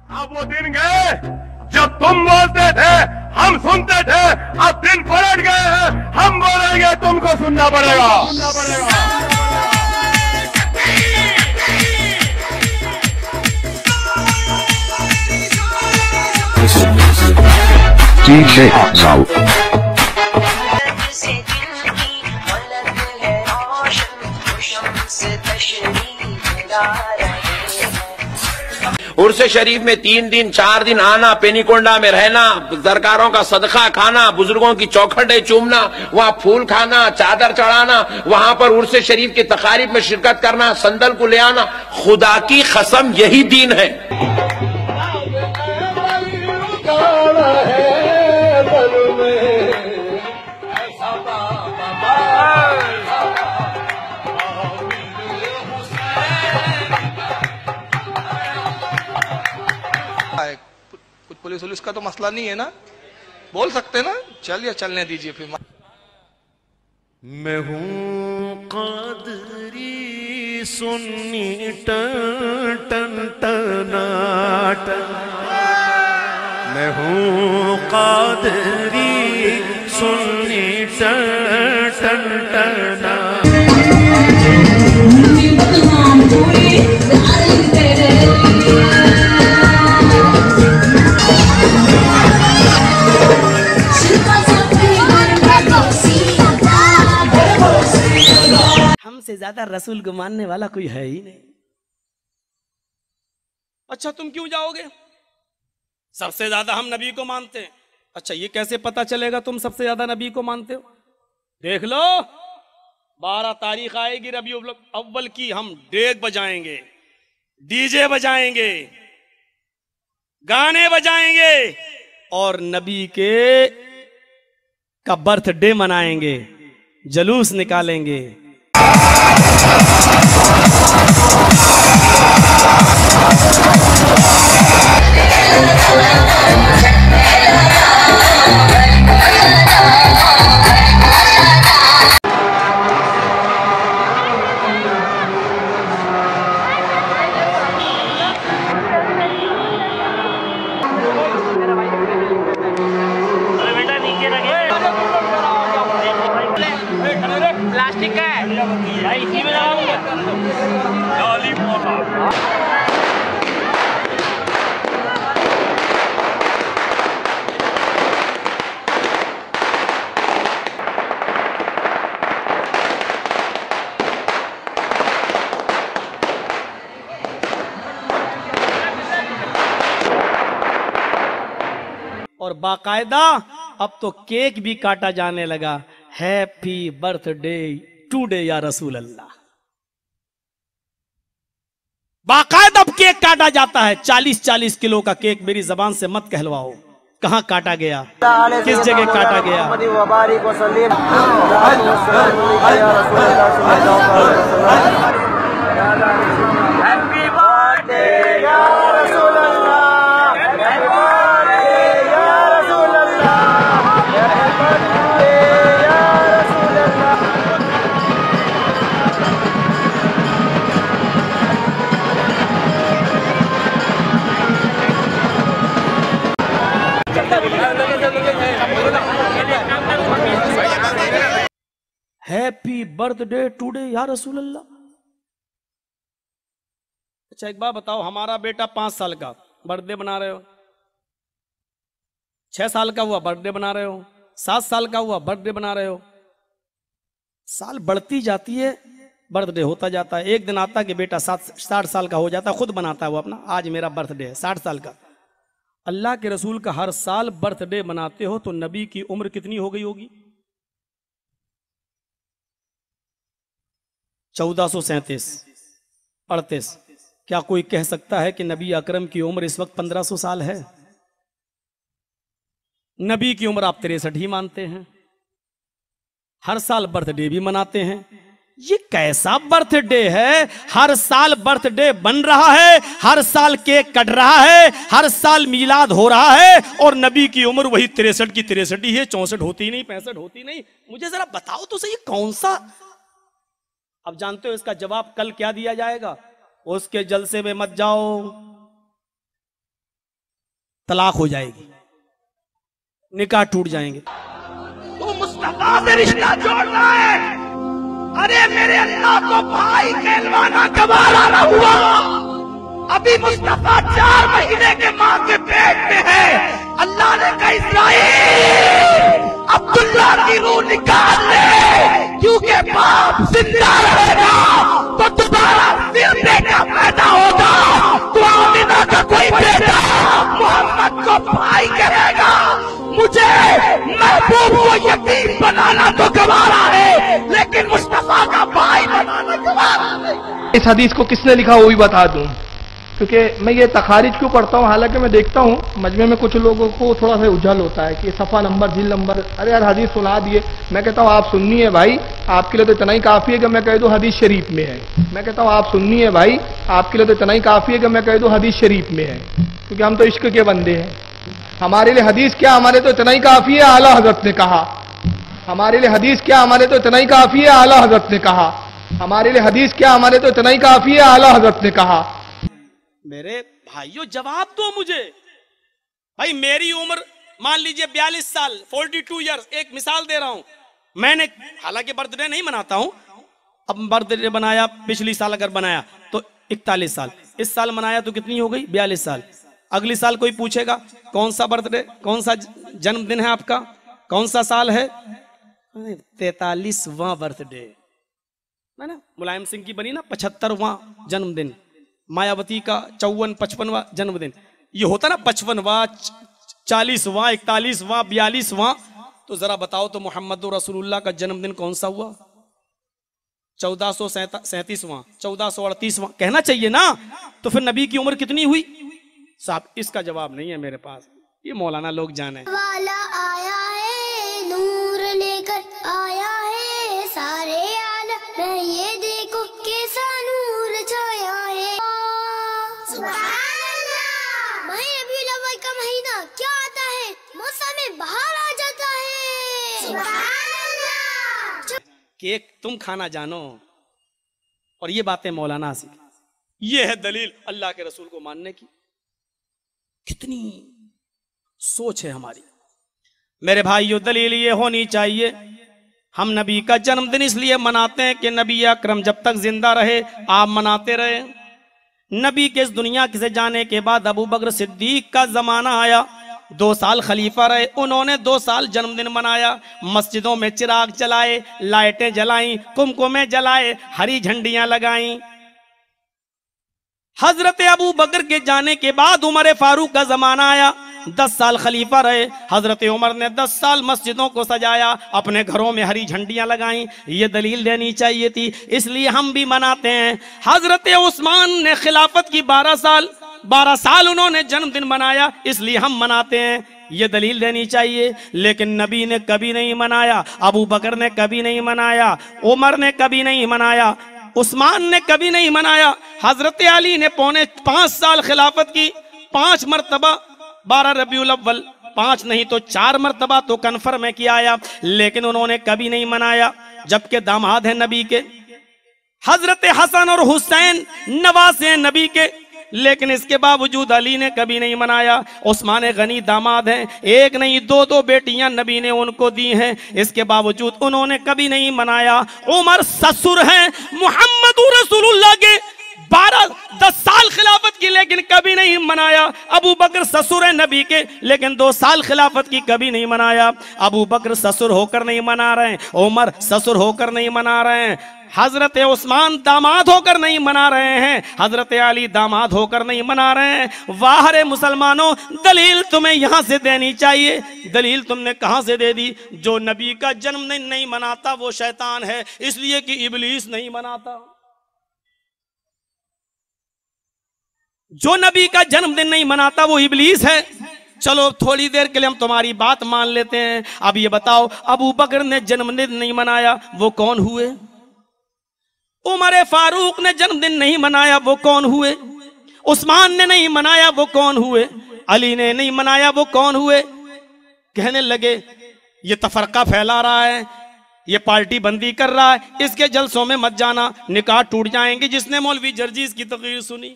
अब वो दिन गए जब तुम बोलते थे हम सुनते थे, अब दिन पलट गए हैं, हम बोलेंगे तुमको सुनना पड़ेगा। DJ Afzal। उर्स शरीफ में 3 दिन 4 दिन आना, पेनीकोंडा में रहना, सरकारों का सदका खाना, बुजुर्गों की चौखटें चूमना, वहां फूल खाना, चादर चढ़ाना, वहां पर उर्स शरीफ की तकारीब में शिरकत करना, संदल को ले आना, खुदा की कसम यही दीन है। कुछ पुलिस वुलिस का तो मसला नहीं है ना, बोल सकते ना, चलिए चलने दीजिए फिर। मैं हूँ कादरी सुन्नी टन टन टनाट, मैं हूँ कादरी सुन्नी टन टन टनाट। हमसे ज्यादा रसूल को मानने वाला कोई है ही नहीं। अच्छा तुम क्यों जाओगे? सबसे ज्यादा हम नबी को मानते हैं। अच्छा ये कैसे पता चलेगा तुम सबसे ज्यादा नबी को मानते हो? देख लो 12 तारीख आएगी रबीउल अव्वल की, हम डेग बजाएंगे, डीजे बजाएंगे, गाने बजाएंगे और नबी के का बर्थडे मनाएंगे, जलूस निकालेंगे। प्लास्टिक का है भाई, इसी में और बाकायदा अब तो केक भी काटा जाने लगा, हैप्पी बर्थडे टुडे या रसूल अल्लाह। बाकायदा अब केक काटा जाता है, 40-40 किलो का केक। मेरी जबान से मत कहलवाओ कहां काटा गया, किस जगह काटा गया। हैप्पी बर्थडे टुडे या रसूल अल्लाह। अच्छा एक बात बताओ, हमारा बेटा 5 साल का बर्थडे बना रहे हो, 6 साल का हुआ बर्थडे बना रहे हो, 7 साल का हुआ बर्थडे बना रहे हो, साल बढ़ती जाती है बर्थडे होता जाता है। एक दिन आता कि बेटा 60 साल का हो जाता, खुद बनाता है वो अपना, आज मेरा बर्थडे है 60 साल का। अल्लाह के रसूल का हर साल बर्थडे मनाते हो तो नबी की उम्र कितनी हो गई होगी? 1437 38। क्या कोई कह सकता है कि नबी अकरम की उम्र इस वक्त 1500 साल है? नबी की उम्र आप 63 ही मानते हैं, हर साल बर्थडे भी मनाते हैं। ये कैसा बर्थडे है? हर साल बर्थडे बन रहा है, हर साल केक कट रहा है, हर साल मिलाद हो रहा है, और नबी की उम्र वही 63 की 63 ही है, 64 होती नहीं, 65 होती नहीं। मुझे जरा बताओ तो सही कौन सा। अब जानते हो इसका जवाब कल क्या दिया जाएगा? उसके जलसे में मत जाओ, तलाक हो जाएगी, निकाह टूट जाएंगे। तू मुस्तफा से रिश्ता जोड़ना है। अरे मेरे अल्लाह को भाई कहलवाना कमाल ना हुआ। अभी मुस्तफा 4 महीने के मां के पेट में है। अल्लाह ने कहा इस्राईल अब्दुल्ला की रूह निकाल ले, क्योंकि बाप जिंदा रहेगा तो दोबारा फिर बेटा पैदा होगा। तो आमिना का कोई बेटा मोहम्मद को भाई कहेगा। मुझे महबूब को यतीम बनाना तो गवारा है, लेकिन मुस्तफा का भाई बनाना गवारा नहीं। इस हदीस को किसने लिखा वो भी बता दूं, क्योंकि मैं ये तखारिज क्यों पढ़ता हूँ। हालांकि मैं देखता हूँ मजमे में कुछ लोगों को थोड़ा सा उजल होता है कि सफ़ा नंबर जिल नंबर, अरे यार हदीस सुना दिए। मैं कहता हूँ आप सुन्नी है भाई, आपके लिए तो इतना ही काफ़ी है कि मैं कह दूँ हदीस शरीफ में है। मैं कहता हूँ आप सुन्नी है भाई, आपके लिए तो इतना ही काफ़ी है कि मैं कह दूँ हदीस शरीफ में है, क्योंकि हम तो इश्क के बंदे हैं। हमारे लिए हदीस क्या, हमारे तो इतना ही काफ़ी है, आला हजरत ने कहा। हमारे लिए हदीस क्या, हमारे तो इतना ही काफ़ी है, आला हजरत ने कहा। हमारे लिए हदीस क्या, हमारे तो इतना ही काफ़ी है, आला हजरत ने कहा। मेरे भाइयों जवाब दो मुझे। भाई मेरी उम्र मान लीजिए 42 साल, 42 ईयर्स, एक मिसाल दे रहा हूं। मैंने हालांकि बर्थडे नहीं मनाता हूं, अब बर्थडे बनाया, पिछली साल अगर बनाया तो 41 साल, इस साल मनाया तो कितनी हो गई 42 साल। अगली साल कोई पूछेगा कौन सा बर्थडे, कौन सा जन्मदिन है आपका, कौन सा साल है, 43वां बर्थडे है ना। मुलायम सिंह की बनी ना 75वां जन्मदिन, मायावती का 54-55वां जन्मदिन। ये होता ना 55वां, 40वां, 41वां, 42वां। तो जरा बताओ तो मोहम्मद रसूलुल्लाह का जन्मदिन कौन सा हुआ? 1437वां, 1438वां कहना चाहिए ना। तो फिर नबी की उम्र कितनी हुई साहब? इसका जवाब नहीं है मेरे पास, ये मौलाना लोग जाने। वाला आया है, नूर लेकर आया है, सारे आलम में ये देखो कैसा नूर छाया है। माह रबीउल अव्वल का महीना क्या आता है, मौसम बहार आ जाता है। केक तुम खाना जानो और ये बातें मौलाना से, ये है दलील अल्लाह के रसूल को मानने की। कितनी सोच है हमारी मेरे भाइयों। दलील ये होनी चाहिए, हम नबी का जन्मदिन इसलिए मनाते हैं कि नबी अकरम जब तक जिंदा रहे आप मनाते रहे। नबी के इस दुनिया से जाने के बाद अबू बकर सिद्दीक का जमाना आया, 2 साल खलीफा रहे, उन्होंने 2 साल जन्मदिन मनाया। मस्जिदों में चिराग जलाए, लाइटें जलाई, कुमकुमें जलाए, हरी झंडियां लगाई। हजरत अबू बकर के जाने के बाद उमर फारूक का जमाना आया, 10 साल खलीफा रहे। हजरत उमर ने 10 साल मस्जिदों को सजाया, अपने घरों में हरी झंडियां लगाई। ये दलील देनी चाहिए थी, इसलिए हम भी मनाते हैं। हजरत उस्मान ने खिलाफत की 12 साल उन्होंने जन्मदिन मनाया, इसलिए हम मनाते हैं। ये दलील देनी चाहिए। लेकिन नबी ने कभी नहीं मनाया, अबू बकर ने कभी नहीं मनाया, उमर ने कभी नहीं मनाया, उस्मान ने कभी नहीं मनाया। हजरत अली ने 5 साल खिलाफत की, 5 मरतबा 12 रबीउल अव्वल, 5 नहीं तो 4 मरतबा तो कन्फर्म है किया आया, लेकिन उन्होंने कभी नहीं मनाया। जबकि दामाद है नबी के, हजरत हसन और हुसैन नवासे हैं नबी के, लेकिन इसके बावजूद अली ने कभी नहीं मनाया। उस्मान गनी दामाद हैं, 1 नहीं 2 बेटियां नबी ने उनको दी हैं, इसके बावजूद उन्होंने कभी नहीं मनाया। उमर ससुर हैं मुहम्मद रसूलुल्लाह के, 10 साल खिलाफत की, लेकिन कभी नहीं मनाया। अबू बकर ससुर है नबी के, लेकिन 2 साल खिलाफत की, कभी नहीं मनाया। अबू बकर ससुर होकर नहीं मना रहे हैं, उमर ससुर होकर नहीं मना रहे हैं, हजरत उस्मान दामाद होकर नहीं मना रहे हैं, हजरत अली दामाद होकर नहीं मना रहे हैं। वाह रे मुसलमानों, दलील तुम्हें यहां से देनी चाहिए। दलील तुमने कहां से दे दी? जो नबी का जन्मदिन नहीं मनाता वो शैतान है, इसलिए कि इबलीस नहीं मनाता। जो नबी का जन्मदिन नहीं मनाता वो इबलीस है। चलो थोड़ी देर के लिए हम तुम्हारी बात मान लेते हैं। अब ये बताओ, अबू बकर ने जन्मदिन नहीं मनाया, वो कौन हुए? उमर फारूक ने जन्मदिन नहीं मनाया, वो कौन हुए? उस्मान ने नहीं मनाया, वो कौन हुए? अली ने नहीं मनाया, वो कौन हुए? कहने लगे ये तफरका फैला रहा है, ये पार्टी बंदी कर रहा है, इसके जलसों में मत जाना, निकाह टूट जाएंगे। जिसने मौलवी जर्जीज की तकरीर सुनी,